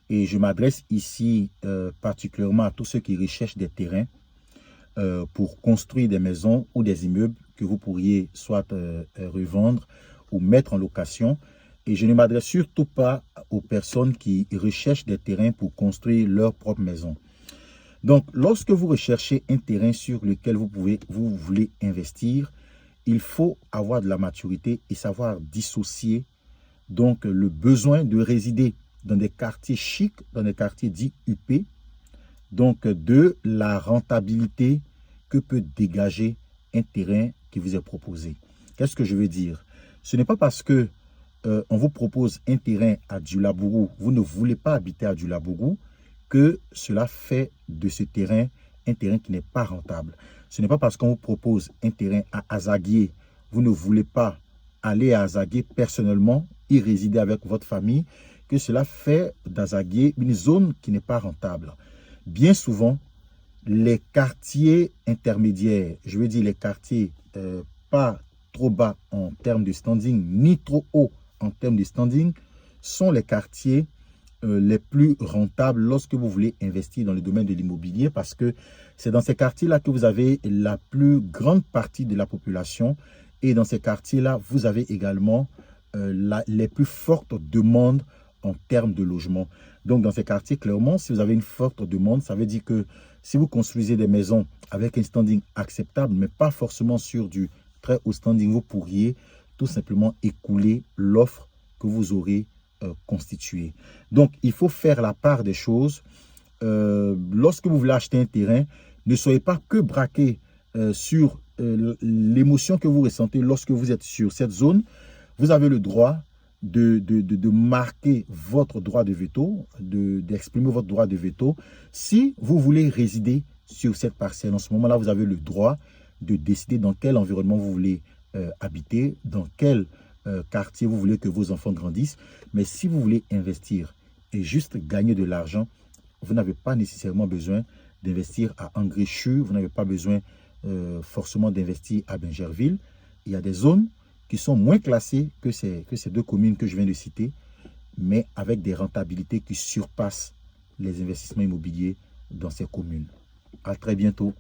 Et je m'adresse ici particulièrement à tous ceux qui recherchent des terrains pour construire des maisons ou des immeubles que vous pourriez soit revendre ou mettre en location. Et je ne m'adresse surtout pas aux personnes qui recherchent des terrains pour construire leur propre maison. Donc, lorsque vous recherchez un terrain sur lequel vous voulez investir, il faut avoir de la maturité et savoir dissocier donc le besoin de résider dans des quartiers chics, dans des quartiers dits UP, donc de la rentabilité que peut dégager un terrain qui vous est proposé. Qu'est-ce que je veux dire? Ce n'est pas parce que on vous propose un terrain à Djoulabougou, vous ne voulez pas habiter à Djoulabougou, que cela fait de ce terrain un terrain qui n'est pas rentable. Ce n'est pas parce qu'on vous propose un terrain à Azaguié, vous ne voulez pas aller à Azaguié personnellement, y résider avec votre famille, que cela fait d'Azaguié une zone qui n'est pas rentable. Bien souvent, les quartiers intermédiaires, je veux dire les quartiers pas trop bas en termes de standing, ni trop haut en termes de standing, sont les quartiers les plus rentables lorsque vous voulez investir dans le domaine de l'immobilier, parce que c'est dans ces quartiers-là que vous avez la plus grande partie de la population, et dans ces quartiers-là, vous avez également les plus fortes demandes en termes de logement. Donc, dans ces quartiers, clairement, si vous avez une forte demande, ça veut dire que si vous construisez des maisons avec un standing acceptable, mais pas forcément sur du très haut standing, vous pourriez tout simplement écouler l'offre que vous aurez constituée. Donc, il faut faire la part des choses. Lorsque vous voulez acheter un terrain, ne soyez pas que braqué sur l'émotion que vous ressentez lorsque vous êtes sur cette zone. Vous avez le droit de marquer votre droit de veto, d'exprimer votre droit de veto. Si vous voulez résider sur cette parcelle, en ce moment-là, vous avez le droit de décider dans quel environnement vous voulez habiter, dans quel quartier vous voulez que vos enfants grandissent. Mais si vous voulez investir et juste gagner de l'argent, vous n'avez pas nécessairement besoin d'investir à Angréchu, vous n'avez pas besoin forcément d'investir à Bingerville. Il y a des zones qui sont moins classées que ces deux communes que je viens de citer, mais avec des rentabilités qui surpassent les investissements immobiliers dans ces communes. À très bientôt.